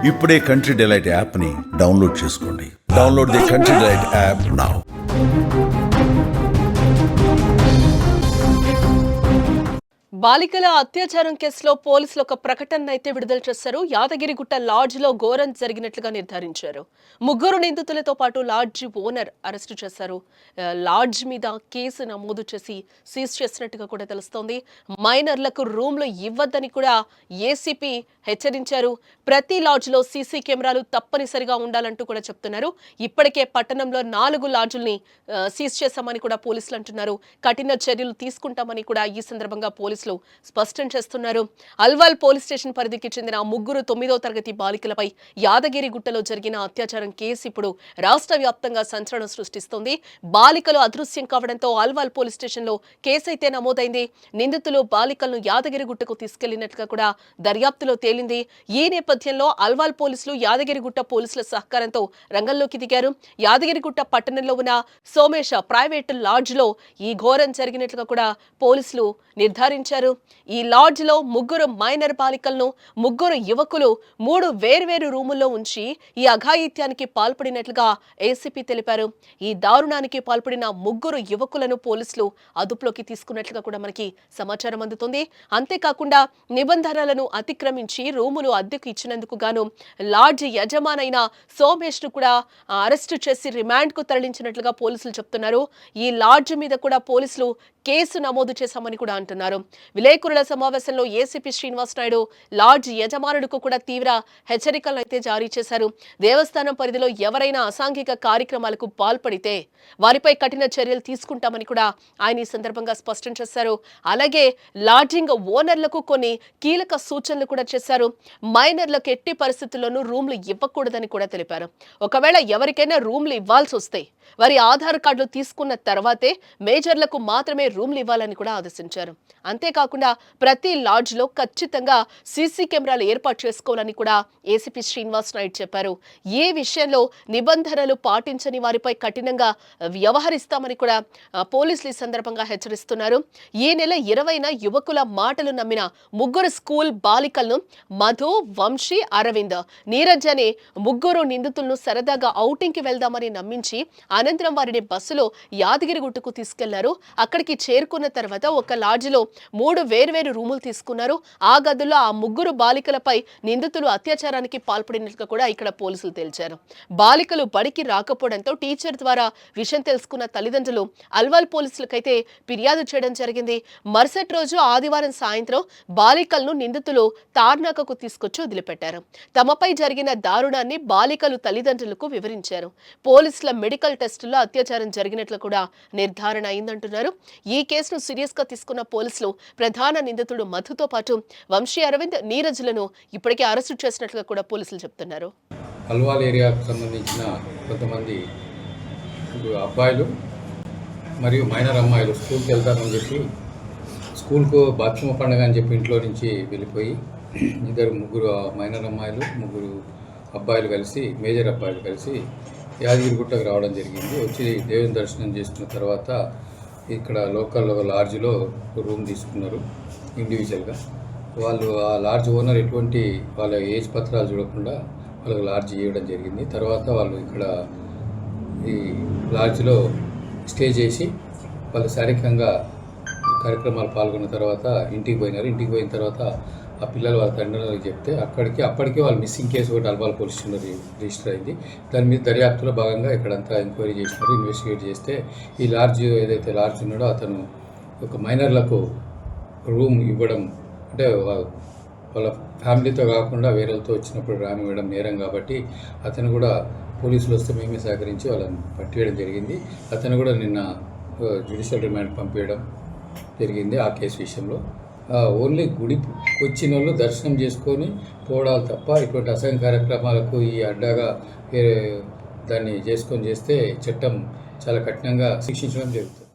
ఇప్పుడే country delight యాప్ని download చేసుకోండి. Download the country delight app now. బాలికల అత్యాచారం కేసులో పోలీసులు ఒక ప్రకటన అయితే విడుదల చేశారు. యాదగిరిగుట్ట లాడ్జ్ లో ఘోరం జరిగినట్లుగా నిర్ధారించారు. ముగ్గురు నిందితులతో పాటు లాడ్జ్ ఓనర్ అరెస్టు చేశారు. లాడ్జ్ మీద కేసు నమోదు చేసి సీజ్ చేసినట్టుగా కూడా తెలుస్తోంది. మైనర్లకు రూమ్లు ఇవ్వద్దని కూడా ఏసీపీ హెచ్చరించారు. ప్రతి లాడ్జ్ లో సీసీ కెమెరాలు తప్పనిసరిగా ఉండాలంటూ కూడా చెప్తున్నారు. ఇప్పటికే పట్టణంలో 4 లాడ్జుల్ని సీజ్ చేశామని కూడా పోలీసులు అంటున్నారు. కఠిన చర్యలు తీసుకుంటామని కూడా ఈ సందర్భంగా పోలీసులు స్పష్టం చేస్తున్నారు. అల్వాల్ పోలీస్ స్టేషన్ పరిధికి చెందిన ముగ్గురు 9వ తరగతి బాలికలపై యాదగిరిగుట్టలో జరిగిన అత్యాచారం కేసు ఇప్పుడు రాష్ట్ర వ్యాప్తంగా సంచలనం సృష్టిస్తోంది. బాలికలు అదృశ్యం కావడంతో అల్వాల్ పోలీస్ స్టేషన్ లో కేసు అయితే నమోదైంది. నిందితులు బాలికలను యాదగిరిగుట్టకు తీసుకెళ్లినట్లుగా కూడా దర్యాప్తులో తేలింది. ఈ నేపథ్యంలో అల్వాల్ పోలీసులు యాదగిరిగుట్ట పోలీసుల సహకారంతో రంగంలోకి దిగారు. యాదగిరిగుట్ట పట్టణంలో ఉన్న సోమేశ ప్రైవేట్ లాడ్జ్ లో ఈ ఘోరం జరిగినట్లుగా కూడా పోలీసులు నిర్ధారించారు. ఈ లాడ్జ్ లో ముగ్గురు మైనర్ బాలికలను, ముగ్గురు యువకులు 3 వేర్వేరు రూముల్లో ఉంచి ఈ అఘాయిత్యానికి పాల్పడినట్లుగా ఏసీపీ తెలిపారు. ఈ దారుణానికి పాల్పడిన ముగ్గురు యువకులను పోలీసులు అదుపులోకి తీసుకున్నట్లుగా కూడా మనకి సమాచారం అందుతుంది. అంతేకాకుండా నిబంధనలను అతిక్రమించి రూములు అద్దెకు ఇచ్చినందుకు గాను లాడ్జ్ యజమానైన సోమేష్ ను కూడా అరెస్టు చేసి రిమాండ్ కు తరలించినట్లుగా పోలీసులు చెప్తున్నారు. ఈ లాడ్జ్ మీద కూడా పోలీసులు కేసు నమోదు చేశామని కూడా అంటున్నారు. విలేకరుల సమావేశంలో ఏసీపీ శ్రీనివాస్ నాయుడు లాడ్జ్ యజమానులకు కూడా తీవ్ర హెచ్చరికలను అయితే జారీ చేశారు. దేవస్థానం పరిధిలో ఎవరైనా అసాంఘిక కార్యక్రమాలకు పాల్పడితే వారిపై కఠిన చర్యలు తీసుకుంటామని కూడా ఆయన ఈ సందర్భంగా స్పష్టం చేశారు. అలాగే లాడ్జింగ్ ఓనర్లకు కొన్ని కీలక సూచనలు కూడా చేశారు. మైనర్లకు ఎట్టి పరిస్థితుల్లోనూ రూమ్లు ఇవ్వకూడదని కూడా తెలిపారు. ఒకవేళ ఎవరికైనా రూమ్లు ఇవ్వాల్సి వస్తే వారి ఆధార్ కార్డులు తీసుకున్న తర్వాతే మేజర్లకు మాత్రమే రూమ్లు ఇవ్వాలని కూడా ఆదేశించారు. అంతేకాకుండా ప్రతి లాడ్జ్ లో ఖచ్చితంగా సీసీ కెమెరాలు ఏర్పాటు చేసుకోవాలని కూడా ఏసీపీ శ్రీనివాస్ నాయుడు చెప్పారు. ఈ విషయంలో నిబంధనలు పాటించని వారిపై కఠినంగా వ్యవహరిస్తామని కూడా పోలీసులు ఈ సందర్భంగా హెచ్చరిస్తున్నారు. ఈ నెల 20న యువకుల మాటలు నమ్మిన ముగ్గురు స్కూల్ బాలికలను మధు, వంశీ, అరవింద్, నీరజ్ అనే ముగ్గురు నిందితులను సరదాగా ఔటింగ్ కి వెళ్దామని నమ్మించి అనంతరం వారిని బస్సులో యాదగిరిగుట్టకు తీసుకెళ్లారు. అక్కడికి చేరుకున్న తర్వాత ఒక లాడ్జిలో 3 వేర్వేరు రూములు తీసుకున్నారు. ఆ గదుల్లో ఆ ముగ్గురు బాలికలపై నిందితులు అత్యాచారానికి పాల్పడినట్లుగా కూడా ఇక్కడ పోలీసులు తేల్చారు. బాలికలు బడికి రాకపోవడంతో టీచర్ ద్వారా విషయం తెలుసుకున్న తల్లిదండ్రులు అల్వాల్ పోలీసులకైతే ఫిర్యాదు చేయడం జరిగింది. మరుసటి రోజు ఆదివారం సాయంత్రం బాలికలను నిందితులు తార్నాకకు తీసుకొచ్చి వదిలిపెట్టారు. తమపై జరిగిన దారుణాన్ని బాలికలు తల్లిదండ్రులకు వివరించారు. పోలీసుల మెడికల్ టెస్టుల్లో అత్యాచారం జరిగినట్లు కూడా నిర్ధారణ అయిందంటున్నారు. ఈ కేసును సీరియస్ గా తీసుకున్న పోలీసులు ప్రధాన నిందితుడు మధుతో పాటు వంశీ, అరవింద్, నీరజ్లను ఇప్పటికే అరెస్టు చేసినట్లుగా కూడా పోలీసులు చెప్తున్నారు. అల్వాల్ ఏరియాకు సంబంధించిన కొంతమంది అబ్బాయిలు మరియు మైనర్ అమ్మాయిలు స్కూల్కి వెళ్తారని చెప్పి స్కూల్కు బాత్రూమ్ పండుగ అని చెప్పి ఇంట్లో నుంచి వెళ్ళిపోయి ముగ్గురు మైనర్ అమ్మాయిలు, ముగ్గురు అబ్బాయిలు కలిసి, మేజర్ అబ్బాయిలు కలిసి యాదగిరిగుట్టకు రావడం జరిగింది. వచ్చి దేవుని దర్శనం చేసుకున్న తర్వాత ఇక్కడ లోకల్ లాడ్జ్లో రూమ్ తీసుకున్నారు ఇండివిజువల్గా. వాళ్ళు ఆ లాడ్జ్ ఓనర్ ఎటువంటి వాళ్ళ ఏజ్ పత్రాలు చూడకుండా వాళ్ళకి లాడ్జ్ ఇవ్వడం జరిగింది. తర్వాత వాళ్ళు ఇక్కడ ఈ లాడ్జ్లో స్టే చేసి వాళ్ళు శారీరకంగా కార్యక్రమాలు పాల్గొన్న తర్వాత ఇంటికి పోయినారు. ఇంటికి పోయిన తర్వాత ఆ పిల్లలు వాళ్ళ తండ్రులకు చెప్తే అప్పటికే వాళ్ళు మిస్సింగ్ కేసు ఒకటి అల్వాల్ పోలీస్ స్టేషన్లో రిజిస్టర్ అయింది. దాని మీద దర్యాప్తులో భాగంగా ఇక్కడంతా ఎంక్వైరీ చేసినారు. ఇన్వెస్టిగేట్ చేస్తే ఈ లాడ్జ్ ఏదైతే లాడ్జ్ ఉన్నాడో అతను ఒక మైనర్లకు రూమ్ ఇవ్వడం, అంటే వాళ్ళ ఫ్యామిలీతో కాకుండా వేరేతో వచ్చినప్పుడు రామ్ ఇవ్వడం నేరం కాబట్టి అతను కూడా పోలీసులు వస్తే మేమే సహకరించి వాళ్ళని పట్టివేయడం జరిగింది. అతను కూడా నిన్న జ్యుడిషియల్ రిమాండ్ పంపించడం జరిగింది. ఆ కేసు విషయంలో ఓన్లీ గుడికి వచ్చిన వాళ్ళు దర్శనం చేసుకొని పోవడాలు తప్ప ఇటువంటి అసహ్య కార్యక్రమాలకు ఈ అడ్డాగా దాన్ని చేస్తే చట్టం చాలా కఠినంగా శిక్షించడం జరుగుతుంది.